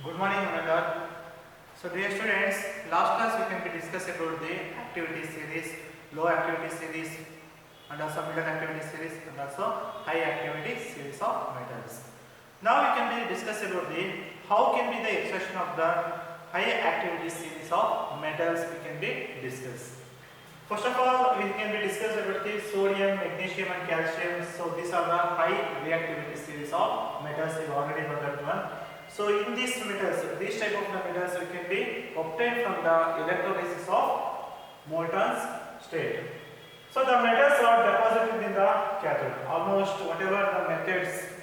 Good morning, Anandar. So, dear students, last class we can discuss about the activity series, low activity series, and also middle activity series, and also high activity series of metals. Now we can discuss about the how can be the expression of the high activity series of metals. We can be discussed. First of all, we can be discussed about the sodium, magnesium, and calcium. So these are the high reactivity series of metals. You already know that one. So in these metals, these type of metals we can be obtained from the electrolysis of molten state. So the metals are deposited in the cathode. Almost whatever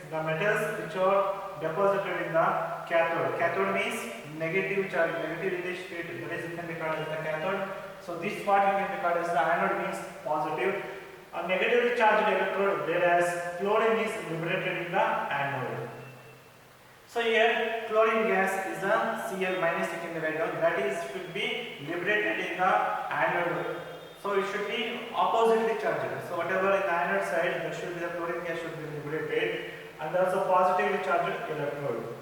the metals which are deposited in the cathode. Cathode means negative charge, negative in this state. That is, it can be called as the cathode. So this part you can be called as the anode, means positive. A negatively charged electrode, whereas chlorine is liberated in the anode. So here chlorine gas is a Cl minus, you can write down, that is should be liberated in the anode. So it should be oppositely charged. So whatever in the anode side, there should be the chlorine gas should be liberated, and also positively charged electrode.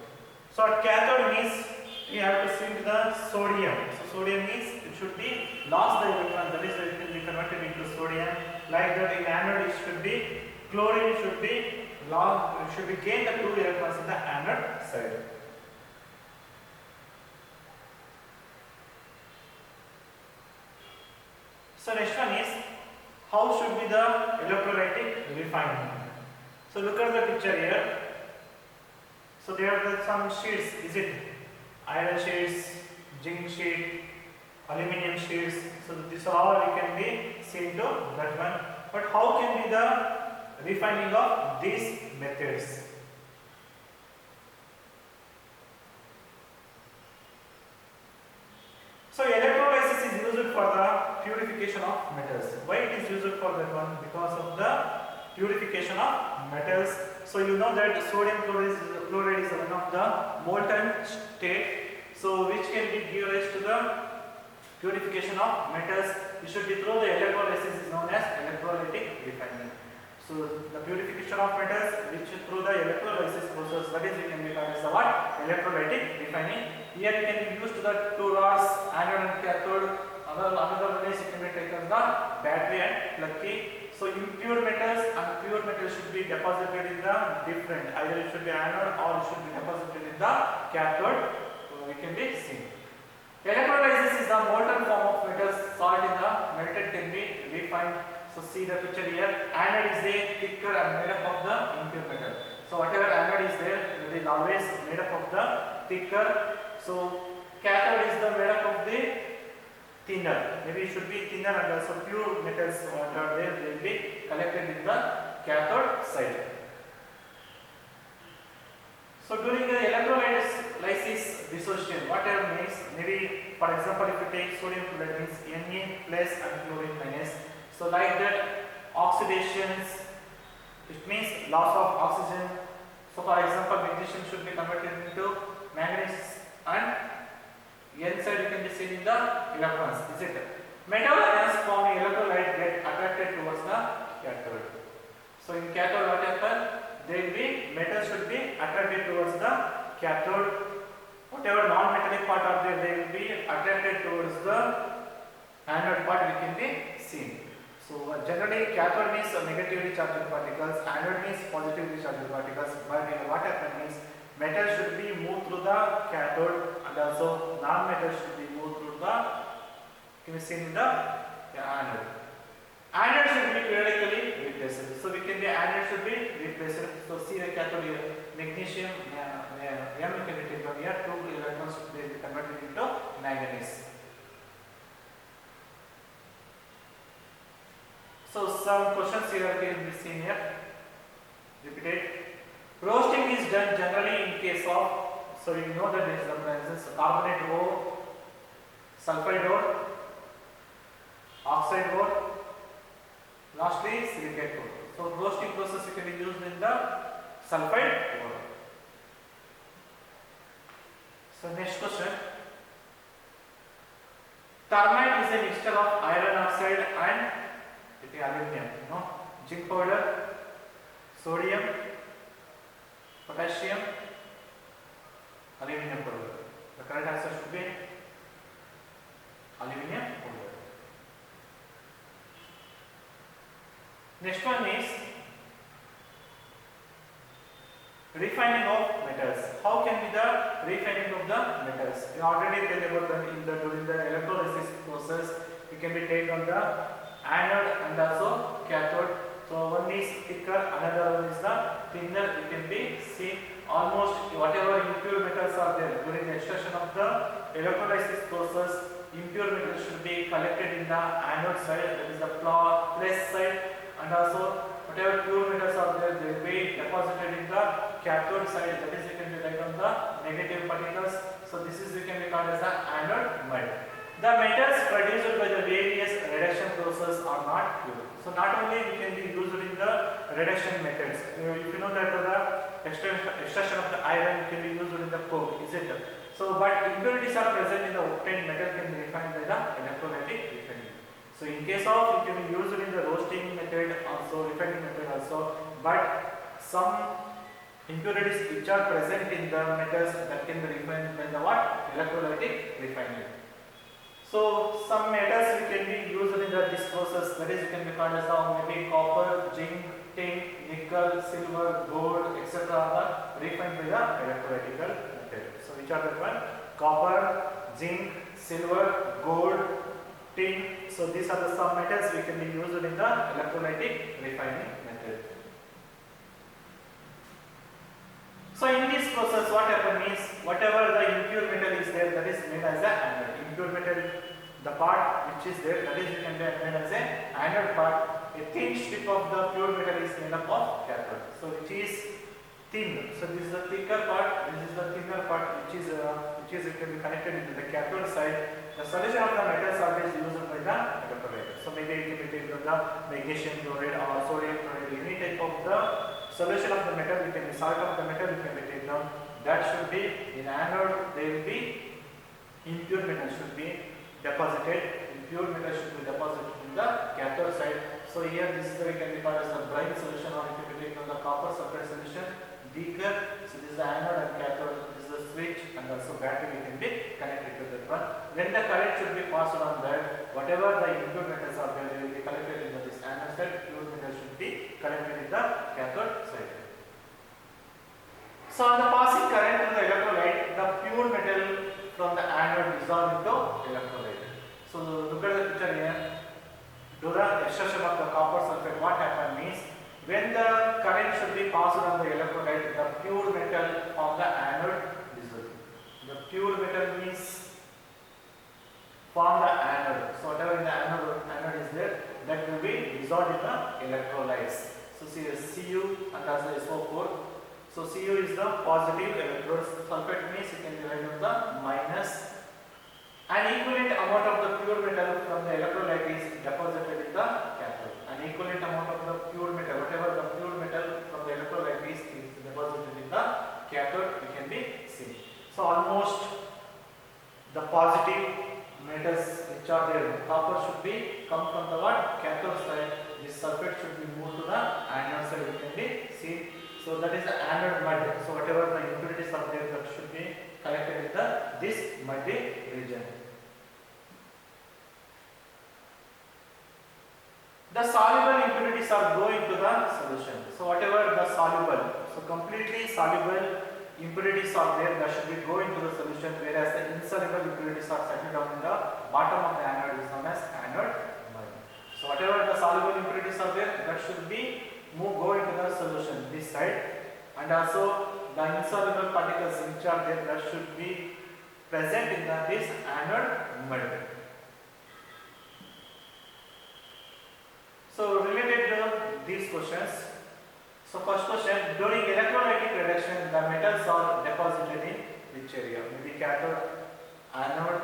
So at cathode means we have to sink the sodium. So sodium means it should be lost the electron, that is it will be converted into sodium. Like that in anode it should be chlorine should be gain the 2 electrons in the anode side. So next one is how should be the electrolytic refinement. So look at the picture here. So there are some sheets, is it iron sheets, zinc sheet, aluminum sheets. So this all we can be seen to that one. But how can be the refining of these methods? So electrolysis is used for the purification of metals. Why it is used for that one? Because of the purification of metals. So you know that sodium chloride is one of the molten state. So which can be give rise to the purification of metals. It should be through the electrolysis is known as electrolytic refining. So the purification of metals which through the electrolysis process, that is we can be called as the what? Electrolytic refining. Here you can be used to the two rods, anode and cathode. Another one is you can be taken as the battery and plug key. So impure metals and pure metals should be deposited in the different. Either it should be anode or it should be deposited in the cathode. So we can be seen. Electrolysis is the molten form of metals. Salt in the melted can be refined. So see the picture here. Anode is the thicker and made up of the impure metal. So whatever anode is there, it is always made up of the thicker. So cathode is the made up of the thinner. Maybe it should be thinner, and also pure metals what are there, they will be collected in the cathode side. So during the electrolysis dissociation, whatever means, maybe for example if you take sodium chloride means Na plus and chlorine minus. So like that oxidations, it means loss of oxygen. So for example magnesium should be converted into manganese, and N side you can be seen in the electrons, is it? Metal ions forming electrolyte get attracted towards the cathode. So in cathode what happens? There will be metal should be attracted towards the cathode. Whatever non-metallic part are there, they will be attracted towards the anode part, we can be seen. So generally cathode means negatively charged particles, anode means positively charged particles. But what happens is metal should be moved through the cathode, and also non-metal should be moved through the, can be seen in the anode. Anode should be periodically replaced. So we can be anode should be replaced. So see the cathode here, magnesium, M can be taken here, 2 electrons should be converted into manganese. So some questions here can be seen here. Repeated. Roasting is done generally in case of, so you know that there is the presence carbonate ore, sulfide ore, oxide ore, lastly silicate ore. So roasting process can be used in the sulfide ore. So next question. Thermite is a mixture of iron oxide and aluminum, no? Zinc powder, sodium, potassium, Aluminium powder. The correct answer should be aluminium powder. Next one is refining of metals. How can be the refining of the metals? We already tell about that during the electrolysis process. We can be taken on the anode and also cathode. So one is thicker, another one is the thinner. You can be see almost whatever impure metals are there during the extraction of the electrolysis process. Impure metals should be collected in the anode side, that is the plus side, and also whatever pure metals are there, they will be deposited in the cathode side, that is you can be write on the negative particles. So this is you can be called as the anode mud. The metals produced by the various reduction process are not pure. So not only we can be used in the reduction methods. If you know that the extraction of the iron can be used in the coke, is it? So but impurities are present in the obtained metal can be refined by the electrolytic refining. So in case of it can be used in the roasting method also, refining method also, but some impurities which are present in the metals that can be refined by the what? Electrolytic refining. So some metals we can be used in this process, that is you can be called as maybe copper, zinc, tin, nickel, silver, gold, etc. are refined by the electrolytic method. So which are the one? Copper, zinc, silver, gold, tin. So these are the some metals we can be used in the electrolytic refining method. So in this process what happens is whatever the impure metal is there, that is made as a anode. Impure metal, the part which is there, that is you can be made as a anode part. A thin strip of the pure metal is made up of cathode. So which is thin. So this is the thicker part, this is the thinner part which is it can be connected into the cathode side. The solution of the metals are always used by the electrolyte. So maybe it can be taken the magnesium chloride or sodium chloride, any type of the solution of the metal, we can be salt of the metal, we can be taken down. That should be in anode, there will be impure metal should be deposited. Impure metal should be deposited in the cathode side. So here this is the we can be called as the brine solution, or it can be taken on the copper sulfate solution. Beaker, so this is the anode and cathode, this is the switch, and also battery can be connected to that one. When the current should be passed on that, whatever the impure metals are there, they will be collected in this anode side, pure metal should be collected in the cathode side. So on the passing current to the electrolyte, the pure metal from the anode dissolved into electrolyte. So look at the picture here. During the extraction of the copper sulfate, what happened means when the current should be passed on the electrolyte, the pure metal from the anode dissolved. The pure metal means from the anode. So whatever in the anode is there, that will be dissolved in the electrolytes. So see Cu and also SO4. So Cu is the positive electrode. Sulfate means you can divide with the minus. An equivalent amount of the pure metal from the electrolyte is deposited in the cathode. An equivalent amount of the pure metal, whatever the pure metal from the electrolyte is deposited in the cathode, we can be seen. So almost the positive metals which are there, copper should be come from the what? Cathode side. This sulfate should be moved to the anode side, we can be seen. So that is the anode mud. So whatever the impurities are there, that should be collected in this muddy region. The soluble impurities are going to the solution. So whatever the soluble, so completely soluble impurities are there, that should be going to the solution, whereas the insoluble impurities are settled down in the bottom of the anode, is known as anode mud. So whatever the soluble impurities are there, that should be go into the solution this side, and also the insoluble particles which are there, that should be present in this anode mud. So related to these questions, so first question, during electrolytic reduction, the metals are deposited in which area? Maybe cathode, anode,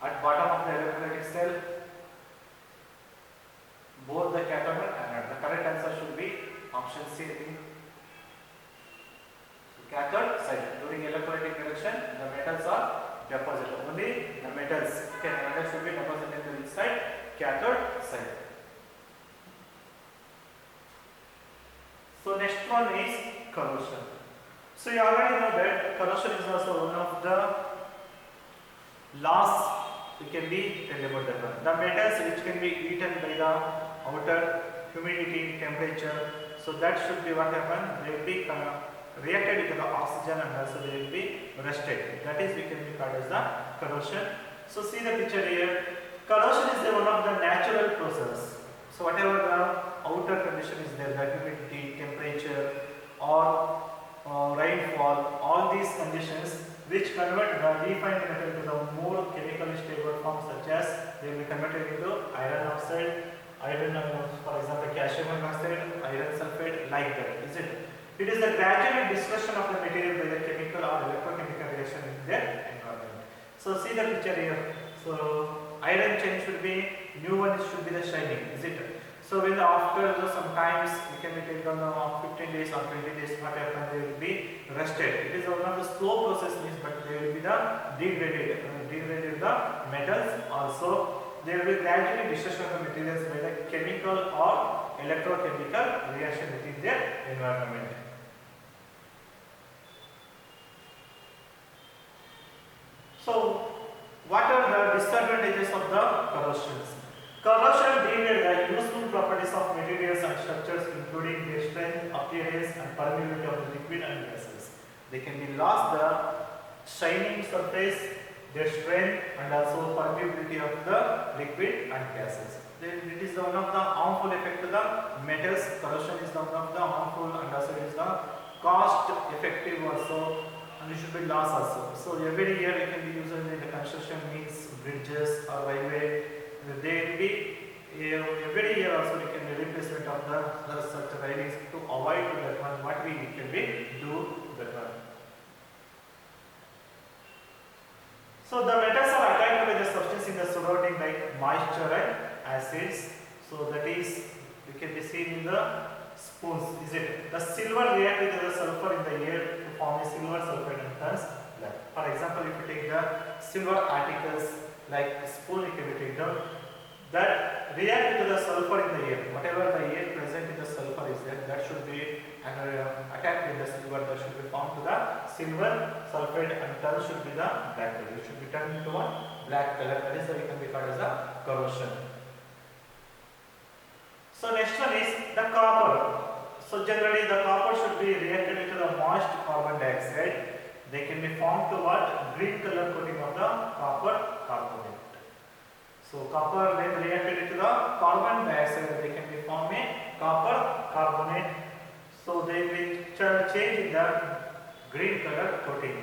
at bottom of the electrolytic cell, both the cathode and anode. The correct answer should be option C. So cathode side. During electrolytic reduction, the metals are deposited. Only the metals. Okay, the metals should be deposited in the inside cathode side. So next one is corrosion. So you already know that corrosion is also one of the laws we can be tell about that one. The metals which can be eaten by the outer humidity, temperature, so that should be what happen. They will be reacted with the oxygen and also they will be rusted. That is we can be called as the corrosion. So see the picture here. Corrosion is one of the natural process. So whatever the outer condition is there, the humidity, temperature, or rainfall, all these conditions which convert the refined metal to the more chemically stable form, such as they will be converted into iron oxide, iron, for example, calcium oxide, iron sulfate, like that, is it? It is the gradual destruction of the material by the chemical or electrochemical reaction in their environment. So see the picture here. So iron chain should be, new one should be the shining, is it? So when after sometimes we can be taken on 15 days or 20 days, what happens, they will be rusted. It is one of the slow process means, but they will be the degraded the metals. Also there will be gradually destruction of the materials by the chemical or electrochemical reaction within their environment. So what are the disadvantages of the corrosions? Corrosion degrades the useful properties of materials and structures, including their strength, appearance, and permeability of the liquid and gases. They can be lost the shining surface, their strength, and also permeability of the liquid and gases. Then it is one of the harmful effect to the metals. Corrosion is one of the harmful, and also it is the cost effective also, and it should be lost also. So every year it can be used in the construction means bridges or railway. They will be every year also we can be replacement of the such railings to avoid that one. What we can be do that one. So the metals are attacked by the substance in the surrounding like moisture and acids. So that is we can be seen in the spoons. Is it the silver react with the sulfur in the air to form a silver sulfate and turns black. For example, if you take the silver articles like spoon, it can be taken that react with the sulfur in the air. Whatever the air present in the sulfur is there, that should be attacked with the silver. That should be formed to the silver sulfate and turn should be the black color. It should be turned into a black color. That is why it can be called as a corrosion. So next one is the copper. So generally the copper should be reacted with the moist carbon dioxide. They can be formed to what? Green color coating of the copper carbonate. So copper when reacted with the carbon dioxide, they can be formed a copper carbonate. So they will change in the green color coating.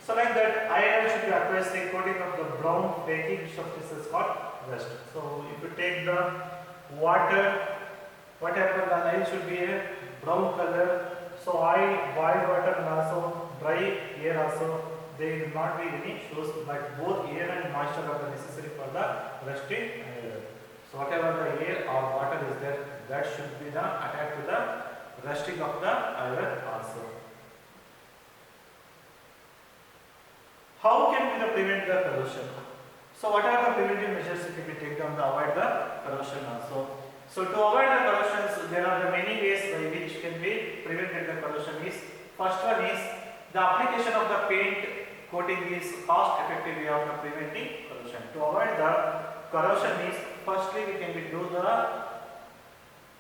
So like that, iron should be aqueous coating of the brown baking substance is called rust. So if you take the water, what happens? The line should be a brown color. So boiled water and also dry air also, they will not be any shows, but both air and moisture are necessary for the rusting iron. So whatever the air or water is there, that should be the attack to the rusting of the iron also. How can we prevent the corrosion? So what are the preventive measures that can be taken to avoid the corrosion also? So to avoid the corrosions, there are the many ways by which can be prevented the corrosion is. First one is the application of the paint coating is cost effective way of preventing corrosion. To avoid the corrosion is, firstly we can do the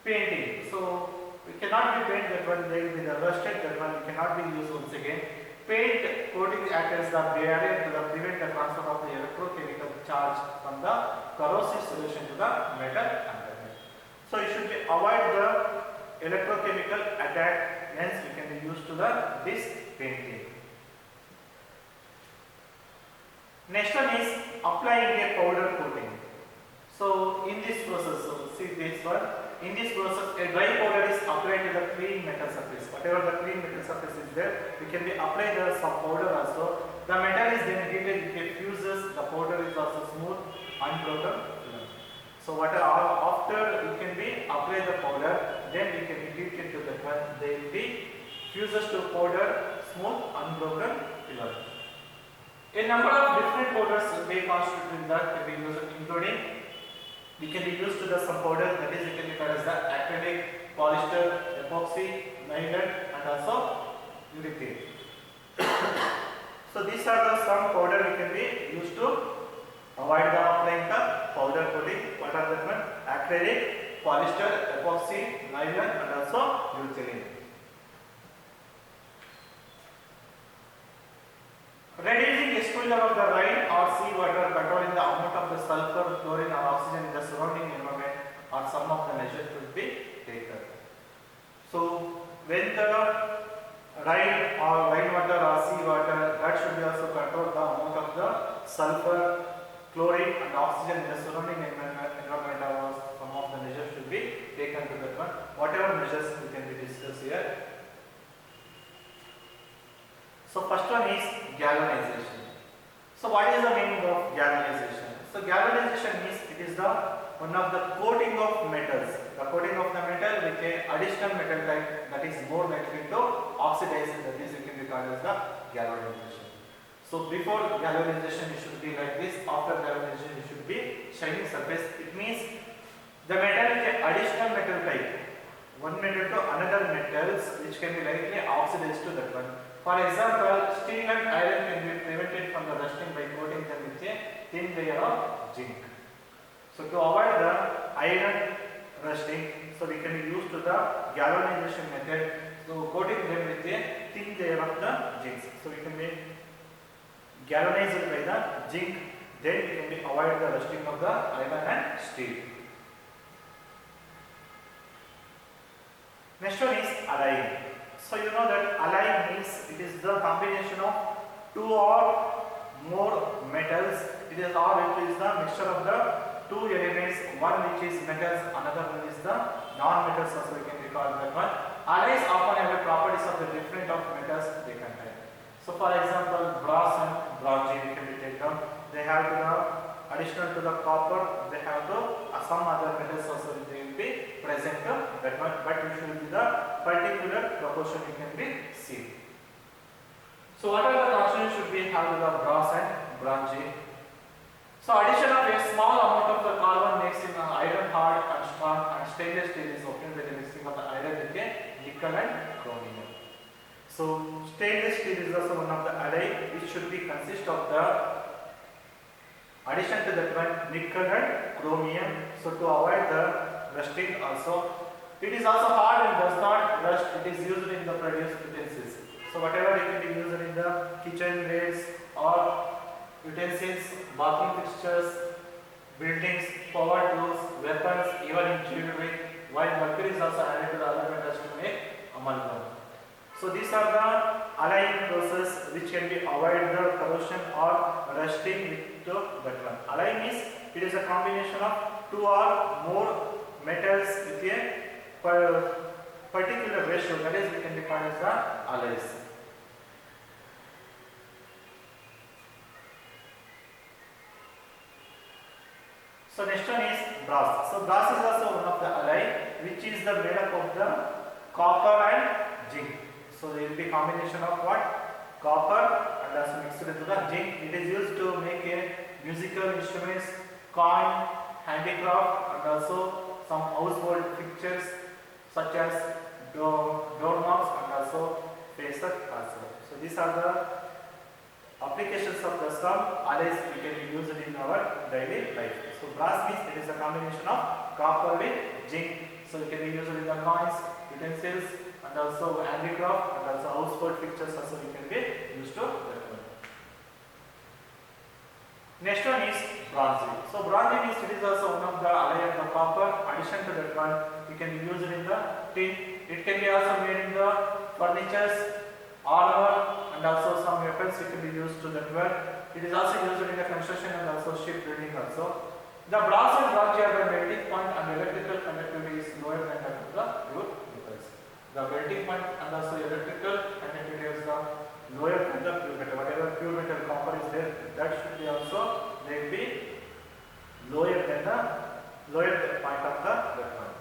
painting. So we cannot be paint that one, they will be the rusted, that one cannot be used once again. Paint coating acts as the barrier to prevent the transfer of the electrochemical charge from the corrosive solution to the metal underneath. So you should avoid the electrochemical attack, hence we can be used to this painting. Next one is applying a powder coating. So in this process, so see this one, in this process a dry powder is applied to the clean metal surface. Whatever the clean metal surface is there, we can be apply the some powder also. The metal is then heated, it fuses, the powder is also smooth, unbroken. So what after you can be apply the powder, then we can be heat it to that one. They will be fuses to powder, smooth, unbroken film. A number of different powders may constitute in that can be used, including we can be used to the some powder that is can be called as the acrylic, polyester, epoxy, nylon, and also urethane. So these are the some powder we can be used to avoid the applying the powder coating. What are that one? Acrylic, polyester, epoxy, nylon, and also urethane. Reducing exposure of the rain or sea water, controlling the amount of the sulfur, chlorine, or oxygen in the surrounding environment, or some of the measures should be taken. So when the rain or rainwater or sea water, that should be also control the amount of the sulfur, chlorine, and oxygen in the surrounding environment, or some of the measures should be taken to that one. Whatever measures we can be discussed here. So first one is galvanization. So what is the meaning of galvanization? So galvanization means it is the one of the coating of metals. The coating of the metal with a additional metal type that is more likely to oxidize, that is it can be called as the galvanization. So before galvanization it should be like this, after galvanization it should be shining surface. It means the metal with a additional metal type, one metal to another metals which can be likely oxidized to that one. For example, steel and iron can be prevented from the rusting by coating them with a thin layer of zinc. So to avoid the iron rusting, so we can use to the galvanization method. So coating them with a thin layer of the zinc. So we can be galvanized by the zinc. Then we can be avoid the rusting of the iron and steel. Next one is alloying. So you know that alloy means it is the combination of two or more metals. It is the mixture of the two elements, one which is metals, another one is the non-metals, also we can recall that one. Alloys often have the properties of the different of metals they contain. So for example, brass and bronze can be taken. They have the additional to the copper, they have to some other metals also they will be present that one, but usually the particular proportion you can be seen. So what are the constituents should be have the brass and bronze? So addition of a small amount of the carbon makes it iron hard and strong, and stainless steel is obtained by the mixing of the iron with a nickel and chromium. So stainless steel is also one of the alloy which should be consist of the addition to that one nickel and chromium. So to avoid the rusting also, it is also hard and does not rust. It is used in the produced utensils. So whatever it can be used in the kitchen wares or utensils, bathroom fixtures, buildings, power tools, weapons, even in jewelry, while mercury is also added to the other metals to make amalgam. So these are the alloying process which can be avoid the corrosion or rusting with that one. Alloy means it is a combination of two or more metals with a particular ratio, that is we can define as the alloys. So next one is brass. So brass is also one of the alloy which is the made up of the copper and zinc. So there will be combination of what? Copper and also mixed with the zinc. It is used to make a musical instruments, coin, handicraft, and also some household fixtures such as doorknobs and also faces also. So these are the applications of the some alloys we can use it in our daily life. So brass means it is a combination of copper with zinc. So it can be used in the coins, utensils, and also handicraft, and also household fixtures also we can be used to that one. Next one is bronze. So bronze means it is also one of the alloy of the copper. Addition to that one, we can use it in the tin. It can be also made in the furnitures, armor, and also some weapons it can be used to that one. It is also used in the construction and also shipbuilding also. The brass and bronze are the melting point and electrical conductivity is lower than that of the pure metals. The melting point and also electrical conductivity is the lower than the pure metal. Whatever pure metal copper is there, that should be also they will be lower than the point of the that one.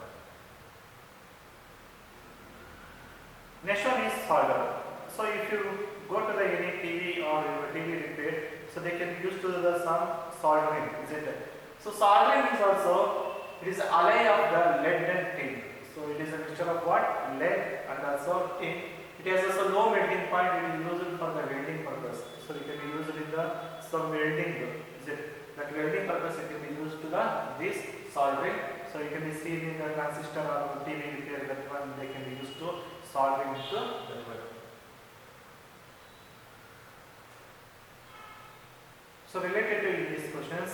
Next one is solder. So if you go to the any TV or TV repair, so they can use to the some soldering, isn't it? So soldering is also, it is alloy of the lead and tin. So it is a mixture of what? Lead and also tin. It has also low melting point. It is used for the welding purpose. So it can be used in the some welding. Is it that welding purpose? It can be used to the this soldering. So you can be seen in the transistor or TV repair. That one they can be used to soldering to the weld. So related to these questions,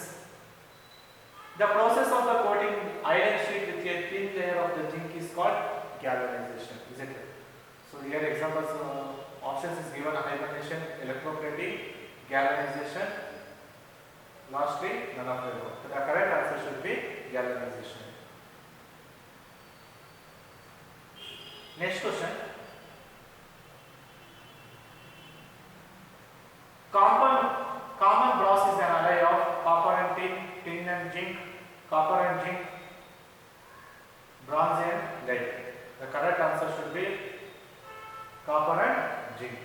the process of the coating iron sheet with a thin layer of the zinc is called galvanization. Is it? So here examples options is given: hibernation, electroplating, galvanization. Lastly, none of them. So the correct answer should be galvanization. Next question. Common brass is an alloy of copper and tin and zinc, copper and zinc, bronze and lead. The correct answer should be copper and zinc.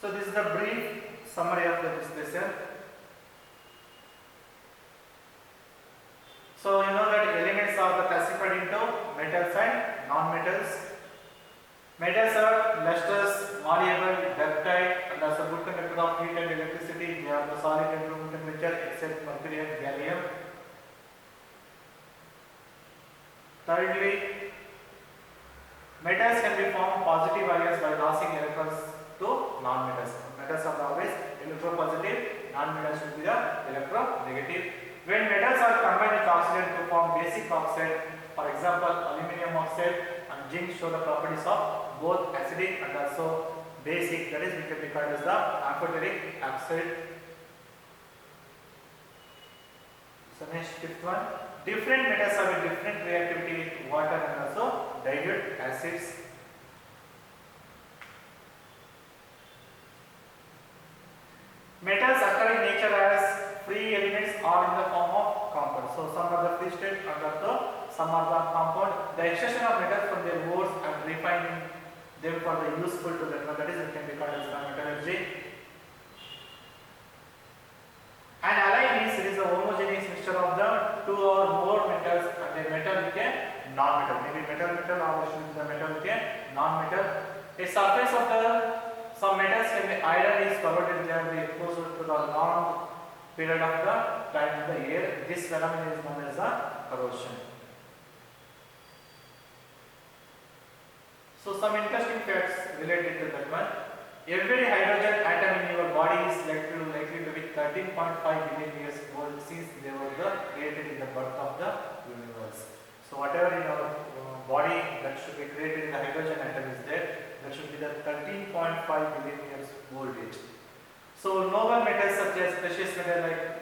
So this is the brief summary of this lesson. So you know that elements are classified into metals and non-metals. Metals are lustrous, malleable, ductile, and also good conductor of heat and electricity. They are the solid at room temperature except mercury and gallium. Thirdly, metals can be formed positive ions by losing electrons to non-metals. Metals are always electropositive, non-metals will be the electronegative. When metals are combined with oxide to form basic oxide, for example, aluminum oxide and zinc show the properties of both acidic and also basic. That is, we can be called as the amphoteric oxide. So next, fifth one. Different metals have a different reactivity with water and also dilute acids. Metals occur in nature as free elements or in the form of compound. So some are the free state and also some are the compound. The extraction of metals from their ores and refining them for the useful to them, that is, it can be called as the metallurgy. An alloy means it is a homogeneous mixture of the two or more metals and a metal with a non-metal. Maybe metal or should be the metal with a non-metal. A surface of the some metals can be iron is corroded, they are exposed to the long period of the time in the air. This phenomenon is known as the corrosion. So some interesting facts related to that one. Every hydrogen atom in your body is likely to be 13.5 billion years old since they were created in the birth of the universe. So whatever in our body that should be created in the hydrogen atom is there, that should be the 13.5 billion years old age. So noble metals such as precious metal like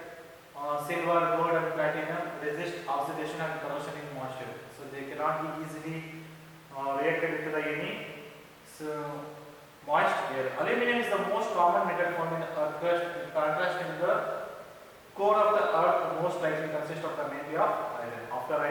silver, gold and platinum resist oxidation and corrosion in moisture. So they cannot be easily reacted into the any moist air. Aluminum is the most common metal found in the earth crust. In contrast, in the core of the earth most likely consists of the mainly of iron. After